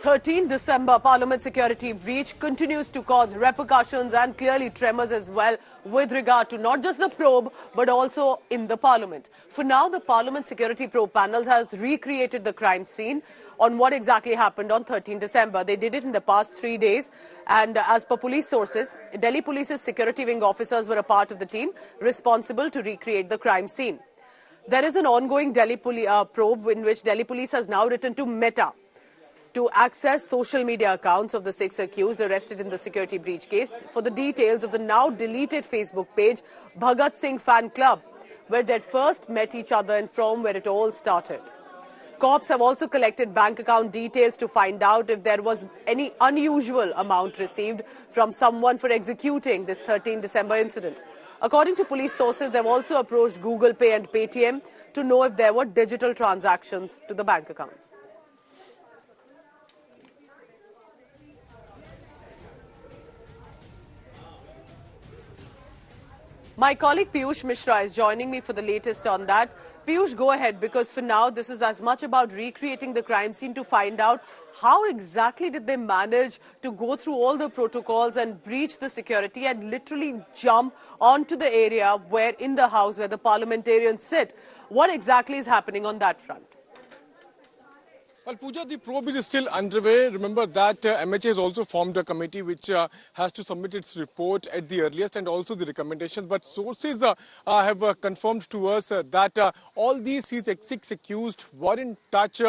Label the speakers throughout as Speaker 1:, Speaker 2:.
Speaker 1: 13 December Parliament security breach continues to cause repercussions and clearly tremors as well with regard to not just the probe but also in the Parliament. For now, the Parliament Security Probe Panel has recreated the crime scene on what exactly happened on 13 December. They did it in the past 3 days, and as per police sources, Delhi Police's security wing officers were a part of the team responsible to recreate the crime scene. There is an ongoing Delhi probe in which Delhi Police has now written to Meta to access social media accounts of the 6 accused arrested in the security breach case for the details of the now deleted Facebook page Bhagat Singh Fan Club, where they first met each other and from where it all started. Cops have also collected bank account details to find out if there was any unusual amount received from someone for executing this 13 December incident. According to police sources, they've also approached Google Pay and Paytm to know if there were digital transactions to the bank accounts. My colleague Piyush Mishra is joining me for the latest on that. Piyush, go ahead, because for now this is as much about recreating the crime scene to find out how exactly did they manage to go through all the protocols and breach the security and literally jump onto the area where in the house where the parliamentarians sit. What exactly is happening on that front?
Speaker 2: Well, Pooja, the probe is still underway. Remember that MHA has also formed a committee which has to submit its report at the earliest and also the recommendations. But sources have confirmed to us that all these 6 accused were in touch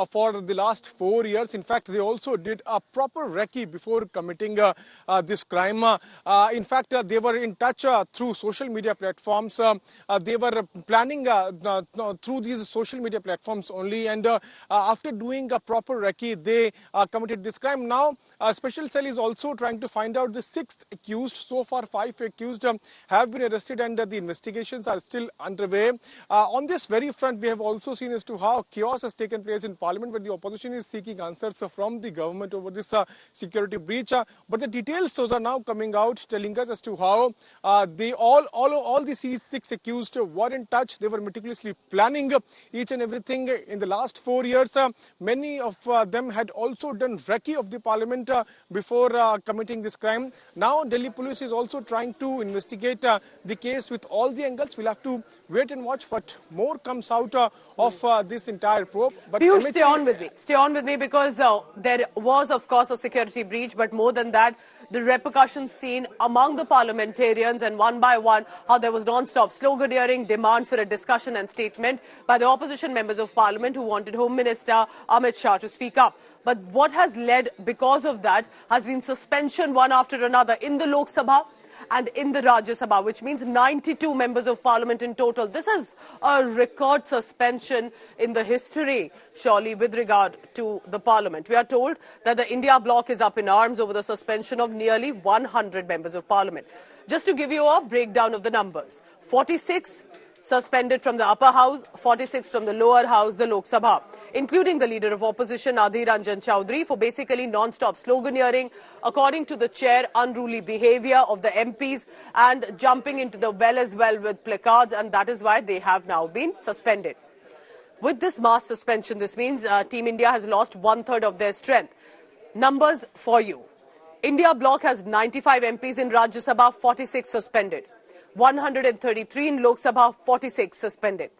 Speaker 2: for the last 4 years. In fact, they also did a proper recce before committing this crime. In fact, they were in touch through social media platforms. They were planning through these social media platforms only. And after doing a proper recce, they committed this crime. Now, a special cell is also trying to find out the 6th accused. So far, 5 accused have been arrested and the investigations are still underway. On this very front, we have also seen as to how chaos has taken place in Parliament, where the opposition is seeking answers from the government over this security breach. But the details, those are now coming out, telling us as to how they all these 6 accused were in touch. They were meticulously planning each and everything in the last 4 years. Many of them had also done recce of the Parliament before committing this crime. Now, Delhi Police is also trying to investigate the case with all the angles. We'll have to wait and watch what more comes out of this entire probe. But
Speaker 1: Piyush, stay on with me. Stay on with me because there was, of course, a security breach, but more than that, the repercussions seen among the parliamentarians and one by one, how there was non-stop sloganeering, demand for a discussion and statement by the opposition members of Parliament who wanted Home Minister Amit Shah to speak up. But what has led, because of that, has been suspension one after another in the Lok Sabha and in the Rajya Sabha, which means 92 members of Parliament in total. This is a record suspension in the history, surely, with regard to the Parliament. We are told that the India Bloc is up in arms over the suspension of nearly 100 members of Parliament. Just to give you a breakdown of the numbers, 46 suspended from the upper house, 46 from the lower house, the Lok Sabha, including the leader of opposition, Adhir Ranjan Chaudhary, for basically non-stop sloganeering, according to the chair, unruly behavior of the MPs and jumping into the well as well with placards, and that is why they have now been suspended. With this mass suspension, this means Team India has lost 1/3 of their strength. Numbers for you. India Bloc has 95 MPs in Rajya Sabha, 46 suspended. 133 in Lok Sabha, 46 suspended.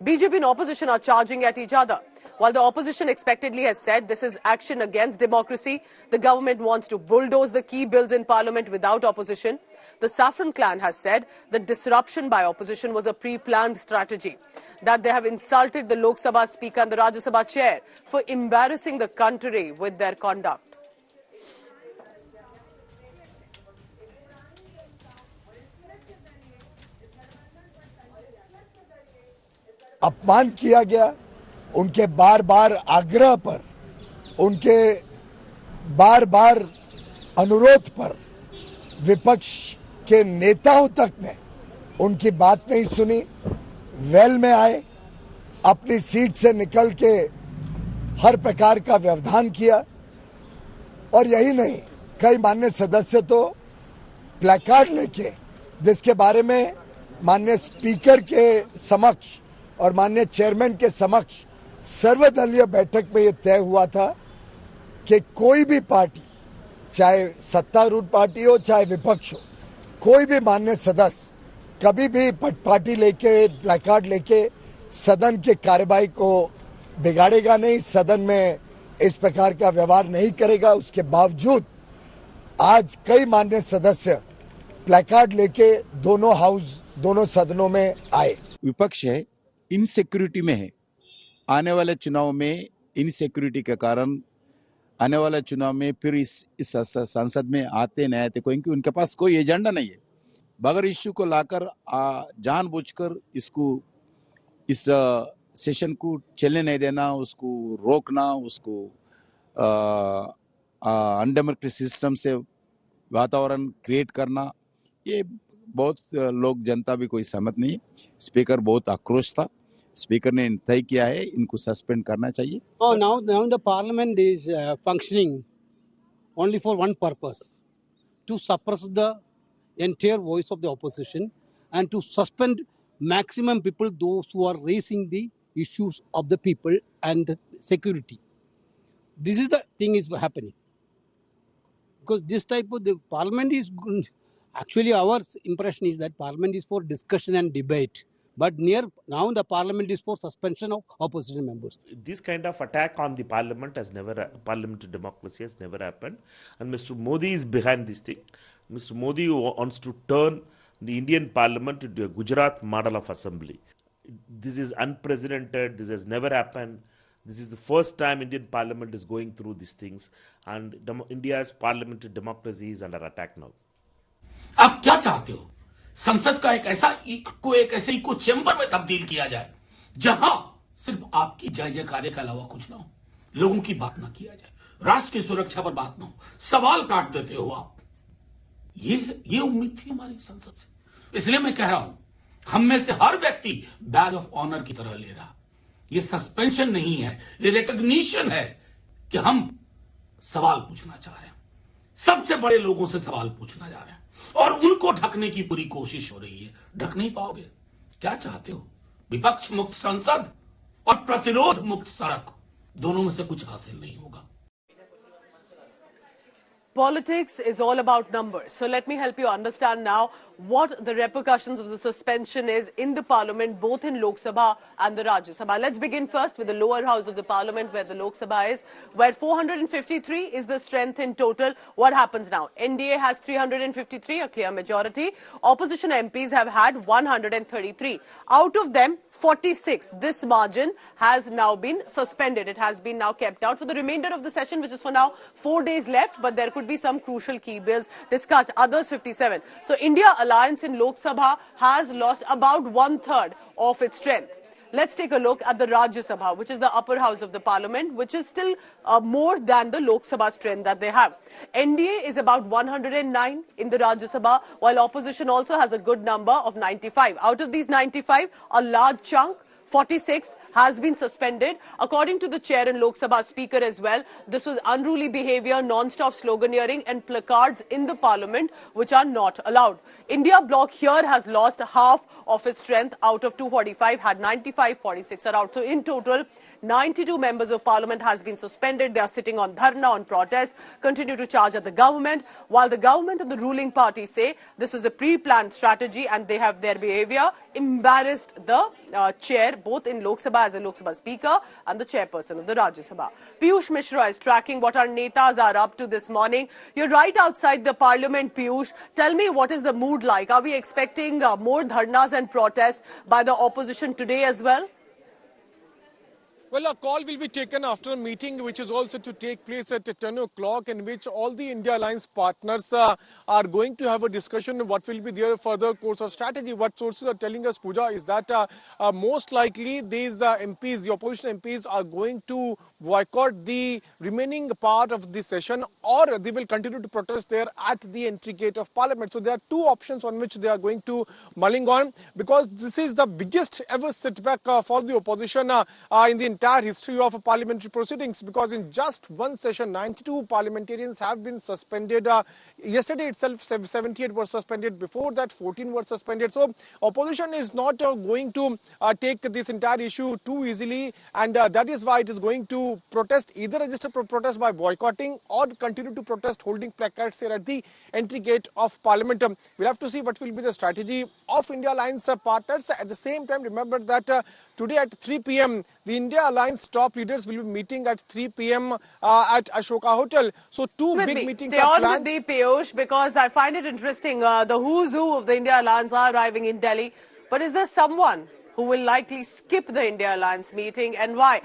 Speaker 1: BJP and opposition are charging at each other. While the opposition expectedly has said this is action against democracy, the government wants to bulldoze the key bills in Parliament without opposition. The Saffron clan has said that disruption by opposition was a pre-planned strategy, that they have insulted the Lok Sabha Speaker and the Rajya Sabha Chair for embarrassing the country with their conduct.
Speaker 3: अपमान किया गया, उनके बार बार आग्रह पर, उनके बार बार अनुरोध पर विपक्ष के नेताओं तक ने उनकी बात नहीं सुनी, वेल में आए, अपनी सीट से निकल के हर प्रकार का व्यवधान किया। और यही नहीं, कई माननीय सदस्य तो प्लेकार्ड लेके, जिसके बारे में माननीय स्पीकर के समक्ष और माननीय चेयरमैन के समक्ष सर्वदलीय बैठक में ये तय हुआ था कि कोई भी पार्टी, चाहे सत्तारूढ़ पार्टी हो चाहे विपक्ष हो, कोई भी माननीय सदस्य कभी भी पार्टी लेके, प्लेकार्ड लेके सदन के कार्यवाही को बिगाड़ेगा नहीं, सदन में इस प्रकार का व्यवहार नहीं करेगा। उसके बावजूद आज कई माननीय सदस्य प्लेकार्ड लेके दोनों हाउस, दोनों सदनों में आए।
Speaker 4: विपक्ष है, इनसिक्योरिटी में है। आने वाले चुनाव में इनसिक्योरिटी के कारण आने वाले चुनाव में फिर इस संसद में आते नहीं आते, क्योंकि उनके पास कोई एजेंडा नहीं है। बगैर इश्यू को लाकर जानबूझकर इसको, इस सेशन को चलने नहीं देना, उसको रोकना, उसको अनडेमोक्रेटिक सिस्टम से वातावरण क्रिएट करना, ये बहुत लोग, जनता भी कोई सहमत नहीं। स्पीकर बहुत आक्रोश था, स्पीकर ने तय किया है इनको सस्पेंड करना चाहिए।
Speaker 5: Now the parliament is functioning only for one purpose, to suppress the entire voice of the opposition and to suspend maximum people, those who are raising the issues of the people and the security. This is the thing is happening. Because this type of the parliament is, actually our impression is that parliament is for discussion and debate. But now the parliament is for suspension of opposition members.
Speaker 6: This kind of attack on the parliament has never, parliamentary democracy has never happened. And Mr. Modi is behind this thing. Mr. Modi wants to turn the Indian parliament into a Gujarat model of assembly. This is unprecedented. This has never happened. This is the first time Indian parliament is going through these things. And India's parliamentary democracy is under attack now.
Speaker 7: आप क्या चाहते हो? संसद का एक ऐसे eco chamber में तब्दील किया जाए जहां सिर्फ आपकी जय जयकारे के अलावा कुछ ना हो, लोगों की बात ना किया जाए, राष्ट्र की सुरक्षा पर बात ना हो, सवाल काट देते हो आप। ये उम्मीद थी हमारी संसद से। इसलिए मैं कह रहा हूं, हम में से हर व्यक्ति बैज ऑफ ऑनर की तरह ले रहा। ये सस्पेंशन नहीं है, ये रिकॉग्निशन है कि हम सवाल पूछना चाह रहे हैं, सबसे बड़े लोगों से सवाल पूछना जा रहे हैं और उनको ढकने की पूरी कोशिश हो रही है। ढक नहीं पाओगे। क्या चाहते हो? विपक्ष मुक्त संसद और प्रतिरोध मुक्त सड़क, दोनों में से कुछ हासिल नहीं होगा।
Speaker 1: Politics is all about numbers. So let me help you understand now what the repercussions of the suspension is in the parliament, both in Lok Sabha and the Rajya Sabha. Let's begin first with the lower house of the parliament, where the Lok Sabha is, where 453 is the strength in total. What happens now? NDA has 353, a clear majority. Opposition MPs have had 133. Out of them, 46. This margin has now been suspended. It has been now kept out for the remainder of the session, which is for now 4 days left, but there could be some crucial key bills discussed. Others 57. So India Alliance in Lok Sabha has lost about 1/3 of its strength. Let's take a look at the Rajya Sabha, which is the upper house of the parliament, which is still more than the Lok Sabha strength that they have. NDA is about 109 in the Rajya Sabha, while opposition also has a good number of 95. Out of these 95, a large chunk, 46, has been suspended. According to the chair and Lok Sabha speaker as well, this was unruly behavior, non-stop sloganeering and placards in the parliament, which are not allowed. India Bloc here has lost half of its strength. Out of 245, had 95, 46 are out. So in total, 92 members of parliament has been suspended. They are sitting on dharna, on protest, continue to charge at the government, while the government and the ruling party say this is a pre-planned strategy and they have their behavior embarrassed the chair, both in Lok Sabha as a Lok Sabha speaker and the chairperson of the Rajya Sabha. Piyush Mishra is tracking what our netas are up to this morning. You're right outside the parliament, Piyush. Tell me, what is the mood like? Are we expecting more dharnas and protests by the opposition today as well?
Speaker 2: Well, a call will be taken after a meeting which is also to take place at 10 o'clock, in which all the India Alliance partners are going to have a discussion on what will be their further course of strategy. What sources are telling us, Pooja, is that most likely these MPs, the opposition MPs, are going to boycott the remaining part of the session, or they will continue to protest there at the entry gate of Parliament. So there are two options on which they are going to mulling on, because this is the biggest ever setback for the opposition in the entire history of parliamentary proceedings, because in just one session, 92 parliamentarians have been suspended. Yesterday itself, 78 were suspended. Before that, 14 were suspended. So opposition is not going to take this entire issue too easily, and that is why it is going to protest, either register protest by boycotting or continue to protest holding placards here at the entry gate of Parliament. We'll have to see what will be the strategy of India Alliance partners. At the same time, remember that today at 3 p.m. the India Alliance top leaders will be meeting at 3 p.m. At Ashoka Hotel. So two big meetings
Speaker 1: Stay
Speaker 2: are
Speaker 1: on
Speaker 2: planned.
Speaker 1: with me, Piyush, because I find it interesting. The who's who of the India Alliance are arriving in Delhi. But is there someone who will likely skip the India Alliance meeting, and why?